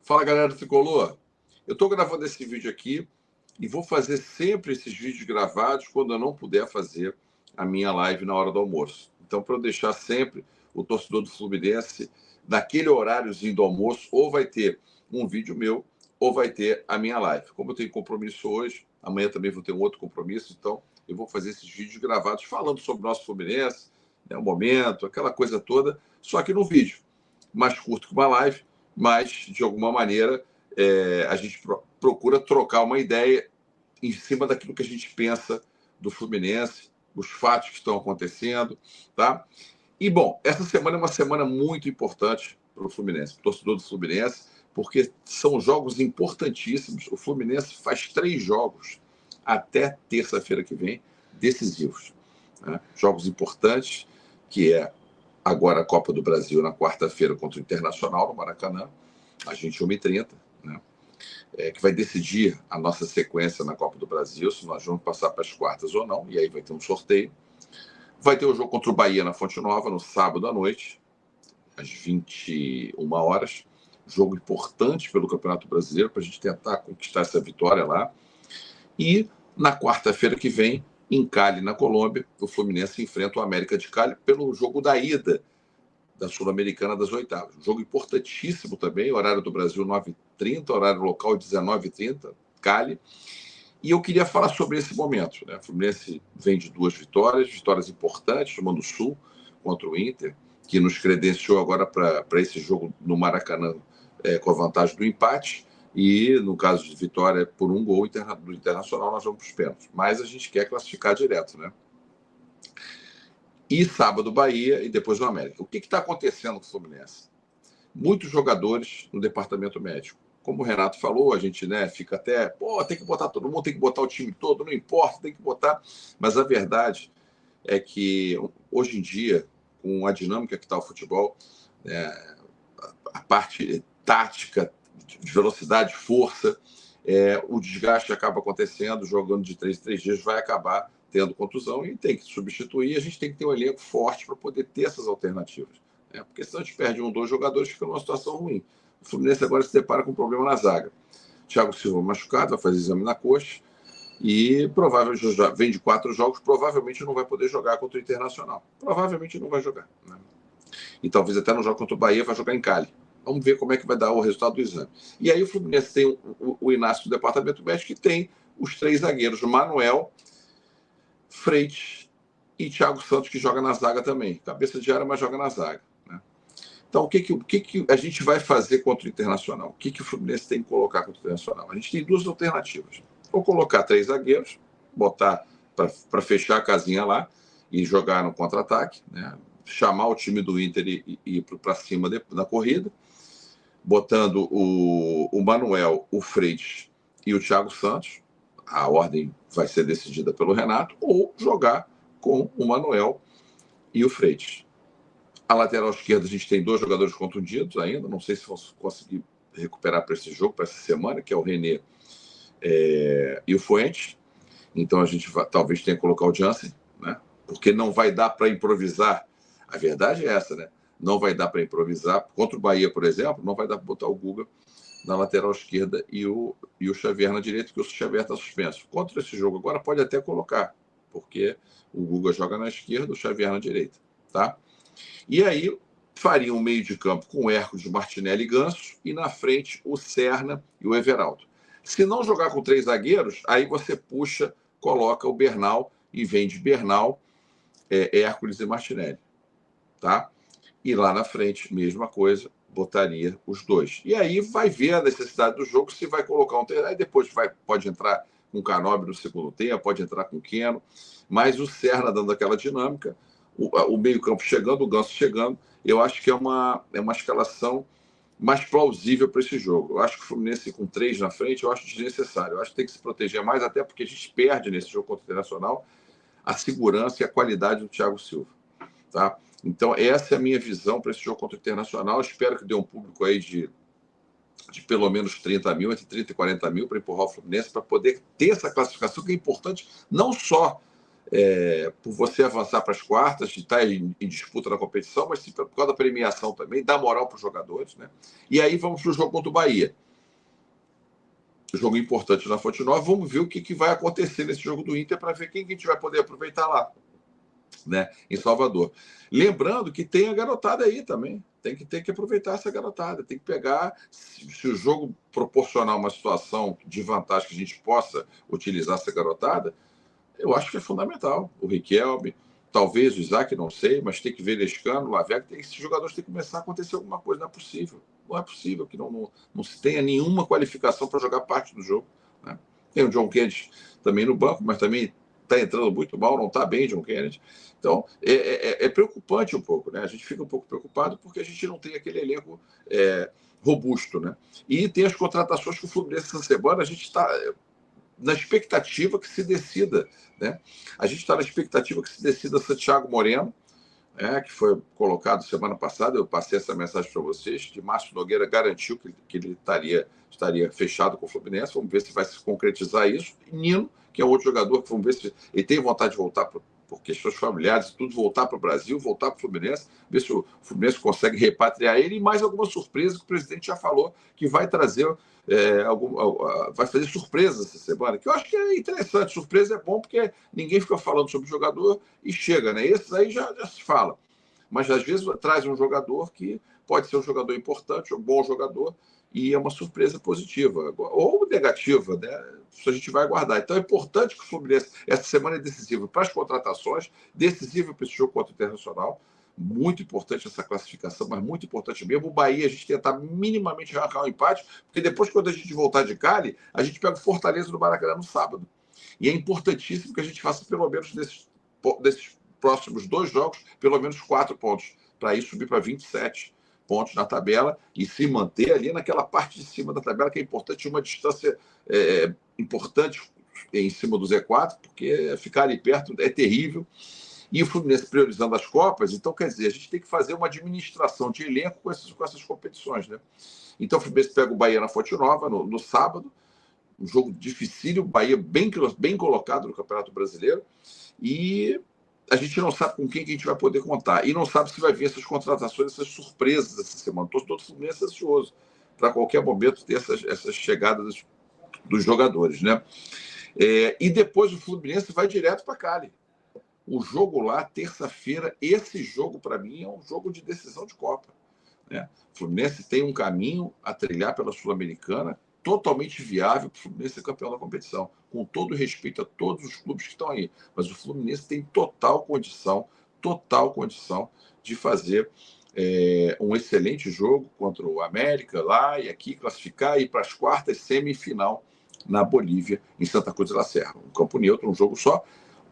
Fala, galera do Tricolor. Eu estou gravando esse vídeo aqui e vou fazer sempre esses vídeos gravados quando eu não puder fazer a minha live na hora do almoço. Então, para eu deixar sempre o torcedor do Fluminense naquele horáriozinho do almoço, ou vai ter um vídeo meu, ou vai ter a minha live. Como eu tenho compromisso hoje, amanhã também vou ter um outro compromisso, então eu vou fazer esses vídeos gravados falando sobre o nosso Fluminense, né, o momento, aquela coisa toda, só que no vídeo. Mais curto que uma live, mas, de alguma maneira, a gente procura trocar uma ideia em cima daquilo que a gente pensa do Fluminense, os fatos que estão acontecendo, tá? E, bom, essa semana é uma semana muito importante para o Fluminense, para o torcedor do Fluminense, porque são jogos importantíssimos. O Fluminense faz 3 jogos até terça-feira que vem, decisivos, né? Jogos importantes, que é agora a Copa do Brasil na quarta-feira contra o Internacional no Maracanã, às 21h30, né? Que vai decidir a nossa sequência na Copa do Brasil, se nós vamos passar para as quartas ou não, e aí vai ter um sorteio. Vai ter o jogo contra o Bahia na Fonte Nova, no sábado à noite, às 21h. Jogo importante pelo Campeonato Brasileiro, para a gente tentar conquistar essa vitória lá. E na quarta-feira que vem, em Cali, na Colômbia, o Fluminense enfrenta o América de Cali pelo jogo da ida da Sul-Americana das oitavas. Jogo importantíssimo também, horário do Brasil 9h30, horário local 19h30, Cali. E eu queria falar sobre esse momento, né? O Fluminense vem de 2 vitórias importantes, tomando o Sul contra o Inter, que nos credenciou agora para esse jogo no Maracanã com a vantagem do empate. E, no caso de vitória por 1 gol do Internacional, nós vamos para os pênaltis. Mas a gente quer classificar direto, né? E sábado, Bahia e depois o América. O que está acontecendo com o Fluminense? Muitos jogadores no departamento médico. Como o Renato falou, a gente, né, fica até, tem que botar todo mundo, tem que botar o time todo, não importa, tem que botar. Mas a verdade é que, hoje em dia, com a dinâmica que está o futebol, a parte tática, de velocidade, força, o desgaste acaba acontecendo, jogando de 3 em 3 dias, vai acabar tendo contusão e tem que substituir. A gente tem que ter um elenco forte para poder ter essas alternativas, né? Porque senão a gente perde 1 ou 2 jogadores e fica numa situação ruim. O Fluminense agora se depara com um problema na zaga. Thiago Silva machucado, vai fazer exame na coxa e provavelmente já vem de 4 jogos, provavelmente não vai poder jogar contra o Internacional. Provavelmente não vai jogar, né? E talvez até no jogo contra o Bahia vai jogar em Cali. Vamos ver como é que vai dar o resultado do exame. E aí o Fluminense tem o Inácio do departamento médico, que tem os 3 zagueiros, Manuel, Freitas e Thiago Santos, que joga na zaga também. Cabeça de área, mas joga na zaga, né? Então, o que a gente vai fazer contra o Internacional? O que o Fluminense tem que colocar contra o Internacional? A gente tem 2 alternativas. Ou colocar 3 zagueiros, botar para fechar a casinha lá e jogar no contra-ataque, né? Chamar o time do Inter e ir para cima da corrida, botando o Manuel, o Freitas e o Thiago Santos. A ordem vai ser decidida pelo Renato, ou jogar com o Manuel e o Freitas. A lateral esquerda, a gente tem 2 jogadores contundidos ainda, não sei se vão conseguir recuperar para esse jogo, para essa semana, que é o René e o Fuentes. Então a gente talvez tenha que colocar o Jansen, né? Porque não vai dar para improvisar. A verdade é essa, né? Não vai dar para improvisar. Contra o Bahia, por exemplo, não vai dar para botar o Guga na lateral esquerda e o Xavier na direita, que o Xavier está suspenso. Contra esse jogo agora pode até colocar, porque o Guga joga na esquerda, o Xavier na direita, tá? E aí faria um meio de campo com o Hércules, Martinelli e Ganso, e na frente o Serna e o Everaldo. Se não jogar com 3 zagueiros, aí você puxa, coloca o Bernal e vem de Bernal, Hércules e Martinelli, tá? E lá na frente, mesma coisa, botaria os 2. E aí vai ver a necessidade do jogo, se vai colocar um... Aí depois pode entrar com o Canóbio no segundo tempo, pode entrar com o Keno, mas o Serna dando aquela dinâmica, o meio-campo chegando, o Ganso chegando, eu acho que é uma escalação mais plausível para esse jogo. Eu acho que o Fluminense com 3 na frente, eu acho desnecessário. Eu acho que tem que se proteger mais, até porque a gente perde nesse jogo contra o Internacional a segurança e a qualidade do Thiago Silva, tá? Então, essa é a minha visão para esse jogo contra o Internacional. Eu espero que dê um público aí de pelo menos 30 mil, entre 30 e 40 mil, para empurrar o Fluminense, para poder ter essa classificação, que é importante não só por você avançar para as quartas, de estar em disputa na competição, mas sim por causa da premiação também, dá moral para os jogadores, né? E aí vamos para o jogo contra o Bahia. Jogo importante na Fonte Nova, vamos ver o que vai acontecer nesse jogo do Inter para ver quem que a gente vai poder aproveitar lá, né, em Salvador. Lembrando que tem a garotada aí também, tem que aproveitar essa garotada, tem que pegar, se o jogo proporcionar uma situação de vantagem que a gente possa utilizar essa garotada, eu acho que é fundamental. O Riquelme, talvez o Isaac, não sei, mas tem que ver Lescano, Lavega, esses jogadores têm que começar a acontecer alguma coisa, não é possível. Não é possível que não se tenha nenhuma qualificação para jogar parte do jogo, né? Tem o John Kennedy também no banco, mas também está entrando muito mal, não está bem, John Kennedy. Então, é preocupante um pouco, né? A gente fica um pouco preocupado porque a gente não tem aquele elenco robusto, né? E tem as contratações que o Fluminense essa semana, a gente está na expectativa que se decida, né? A gente está na expectativa que se decida Santiago Moreno, que foi colocado semana passada, eu passei essa mensagem para vocês, que Márcio Nogueira garantiu que ele estaria fechado com o Fluminense, vamos ver se vai se concretizar isso. E Nino, que é outro jogador, que vamos ver se ele tem vontade de voltar por questões familiares e tudo, voltar para o Brasil, voltar para o Fluminense, ver se o Fluminense consegue repatriar ele, e mais alguma surpresa que o presidente já falou que vai trazer, vai fazer surpresas essa semana, que eu acho que é interessante. Surpresa é bom porque ninguém fica falando sobre o jogador e chega, né? Esses aí já se fala. Mas às vezes traz um jogador que pode ser um jogador importante, um bom jogador, e é uma surpresa positiva ou negativa, né? Isso a gente vai aguardar. Então é importante que o Fluminense, essa semana é decisiva para as contratações, decisiva para esse jogo contra o Internacional, muito importante essa classificação, mas muito importante mesmo. O Bahia, a gente tentar minimamente arrancar um empate, porque depois, quando a gente voltar de Cali, a gente pega o Fortaleza no Maracanã no sábado. E é importantíssimo que a gente faça pelo menos desses próximos 2 jogos, pelo menos 4 pontos, para ir subir para 27 pontos na tabela e se manter ali naquela parte de cima da tabela, que é importante, uma distância importante em cima do Z4, porque ficar ali perto é terrível. E o Fluminense priorizando as Copas, então, quer dizer, a gente tem que fazer uma administração de elenco com essas competições, né? Então, o Fluminense pega o Bahia na Fonte Nova no sábado, um jogo dificílio, o Bahia bem colocado no Campeonato Brasileiro, e a gente não sabe com quem que a gente vai poder contar. E não sabe se vai vir essas contratações, essas surpresas essa semana. Estou todo Fluminense ansioso para qualquer momento ter essas chegadas dos jogadores, né? E depois o Fluminense vai direto para Cali. O jogo lá, terça-feira, esse jogo, para mim, é um jogo de decisão de Copa, né? O Fluminense tem um caminho a trilhar pela Sul-Americana totalmente viável para o Fluminense ser campeão da competição, com todo respeito a todos os clubes que estão aí. Mas o Fluminense tem total condição de fazer um excelente jogo contra o América lá e aqui, classificar e ir para as quartas, semifinal na Bolívia, em Santa Cruz de la Serra. Um campo neutro, um jogo só.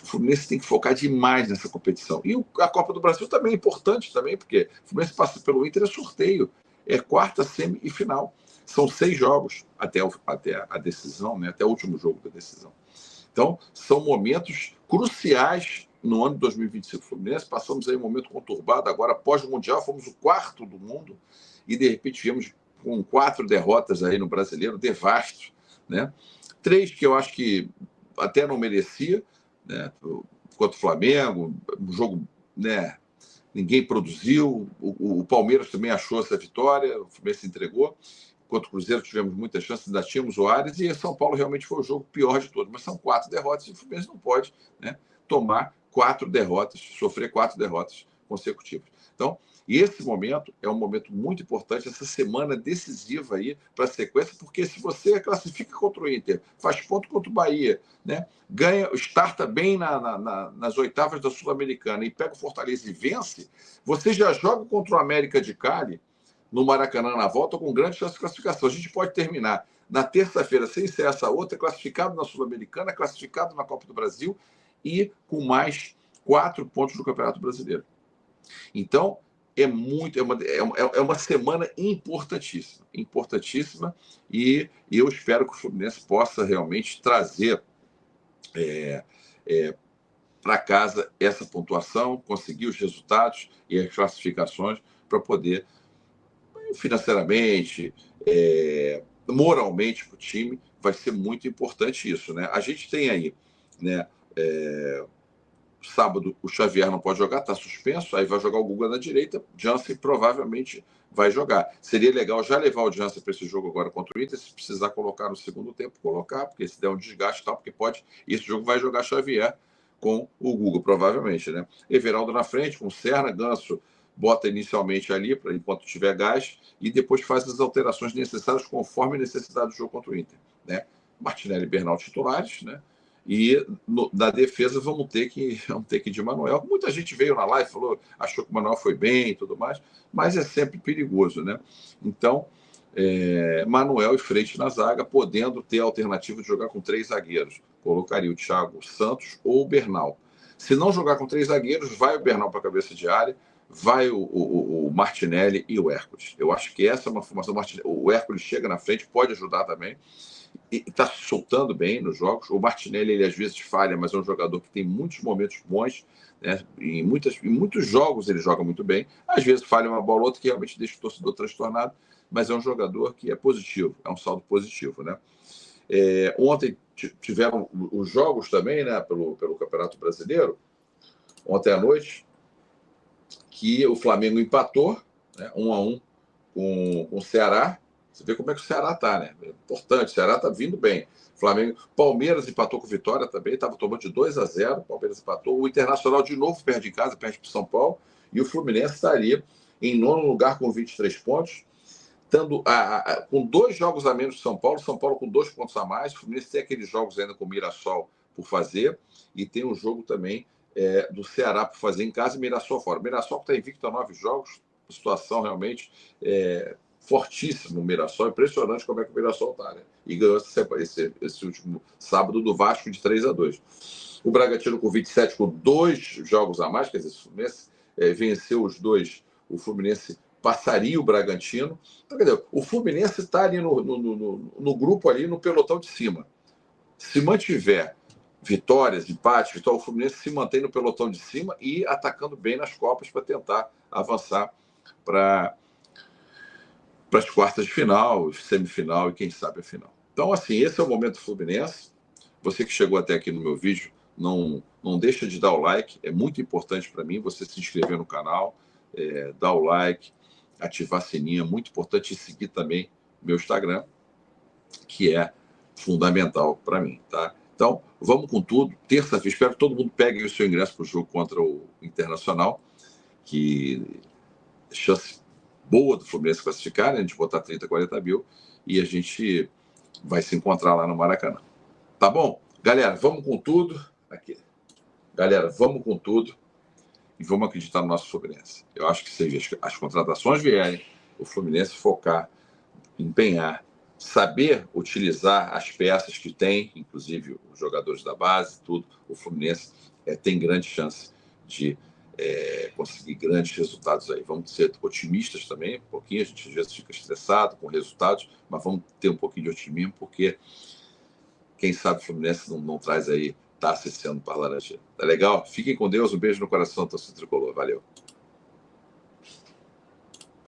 O Fluminense tem que focar demais nessa competição. E a Copa do Brasil também é importante, também, porque o Fluminense passa pelo Inter, é sorteio. É quarta, semi e final. São 6 jogos até a decisão, né? Até o último jogo da decisão. Então, são momentos cruciais no ano de 2025 Fluminense. Passamos aí um momento conturbado. Agora, pós-mundial, fomos o 4º do mundo e, de repente, viemos com 4 derrotas aí no Brasileiro, devasto, né? 3 que eu acho que até não merecia, né? Contra o Flamengo, um jogo, né? Ninguém produziu. O Palmeiras também achou essa vitória, o Fluminense entregou. Contra o Cruzeiro tivemos muitas chances, ainda tínhamos o Ares, e São Paulo realmente foi o jogo pior de todos. Mas são 4 derrotas e o Fluminense não pode, né, tomar 4 derrotas, sofrer 4 derrotas consecutivas. Então, esse momento é um momento muito importante, essa semana decisiva aí para a sequência, porque se você classifica contra o Inter, faz ponto contra o Bahia, né, ganha, starta bem nas oitavas da Sul-Americana e pega o Fortaleza e vence, você já joga contra o América de Cali no Maracanã na volta com grande chance de classificação. A gente pode terminar na terça-feira sem ser essa outra, classificado na Sul-Americana, classificado na Copa do Brasil e com mais 4 pontos no Campeonato Brasileiro. Então, é uma semana importantíssima, e eu espero que o Fluminense possa realmente trazer para casa essa pontuação, conseguir os resultados e as classificações para poder, financeiramente, moralmente para o time, vai ser muito importante isso, né? A gente tem aí, né, Sábado o Xavier não pode jogar, está suspenso, aí vai jogar o Guga na direita, Jansen provavelmente vai jogar. Seria legal já levar o Jansen para esse jogo agora contra o Inter, se precisar colocar no segundo tempo, colocar, porque se der um desgaste e tal, porque pode, esse jogo vai jogar Xavier com o Guga, provavelmente, né? Everaldo na frente, com Serna, Ganso bota inicialmente ali, pra, enquanto tiver gás, e depois faz as alterações necessárias conforme a necessidade do jogo contra o Inter, né? Martinelli e Bernal titulares, né? E na defesa vamos ter que ir de Manuel. Muita gente veio na live, falou, achou que o Manuel foi bem e tudo mais, mas é sempre perigoso, né? Então, Manuel e Freixo na zaga, podendo ter a alternativa de jogar com 3 zagueiros. Colocaria o Thiago Santos ou o Bernal. Se não jogar com 3 zagueiros, vai o Bernal para a cabeça de área, vai o Martinelli e o Hércules. Eu acho que essa é uma formação. O Hércules chega na frente, pode ajudar também. E está se soltando bem nos jogos. O Martinelli, ele às vezes falha, mas é um jogador que tem muitos momentos bons, né? Em muitos jogos ele joga muito bem. Às vezes falha uma bola ou outra que realmente deixa o torcedor transtornado, mas é um jogador que é positivo, é um saldo positivo, né? Ontem tiveram os jogos também, né, pelo Campeonato Brasileiro, ontem à noite, que o Flamengo empatou, né, 1-1 com o Ceará. Você vê como é que o Ceará está, né? É importante, o Ceará está vindo bem. Flamengo, Palmeiras empatou com o Vitória também, estava tomando de 2-0, Palmeiras empatou. O Internacional de novo perde em casa, perde para o São Paulo. E o Fluminense está ali em 9º lugar com 23 pontos, com 2 jogos a menos que São Paulo com 2 pontos a mais. O Fluminense tem aqueles jogos ainda com o Mirassol por fazer, e tem um jogo também do Ceará por fazer em casa e Mirassol fora. O Mirassol está invicto a 9 jogos, situação realmente fortíssimo. O Mirassol, impressionante como é que o Mirassol está, né? E ganhou esse último sábado do Vasco de 3-2. O Bragantino com 27, com 2 jogos a mais, quer dizer, se o Fluminense venceu os 2, o Fluminense passaria o Bragantino. Então, quer dizer, o Fluminense está ali no grupo, ali no pelotão de cima. Se mantiver vitórias, empates, o Fluminense se mantém no pelotão de cima e atacando bem nas Copas para tentar avançar para as quartas de final, semifinal e quem sabe a final. Então, assim, esse é o momento do Fluminense. Você que chegou até aqui no meu vídeo, não deixa de dar o like, é muito importante para mim você se inscrever no canal, dar o like, ativar a sininho, é muito importante, e seguir também meu Instagram, que é fundamental para mim, tá? Então, vamos com tudo. Terça-feira, espero que todo mundo pegue o seu ingresso para o jogo contra o Internacional, que chance boa do Fluminense classificar, né? A gente botar 30, 40 mil, e a gente vai se encontrar lá no Maracanã. Tá bom? Galera, vamos com tudo. Aqui. Galera, vamos com tudo e vamos acreditar no nosso Fluminense. Eu acho que se as contratações vierem, o Fluminense focar, empenhar, saber utilizar as peças que tem, inclusive os jogadores da base, tudo, o Fluminense tem grande chance de conseguir grandes resultados aí. Vamos ser otimistas também, um pouquinho, a gente às vezes fica estressado com resultados, mas vamos ter um pouquinho de otimismo, porque quem sabe o Fluminense não traz aí taça esse ano para a Laranjeira. Tá legal? Fiquem com Deus, um beijo no coração, torcedor tricolor. Valeu.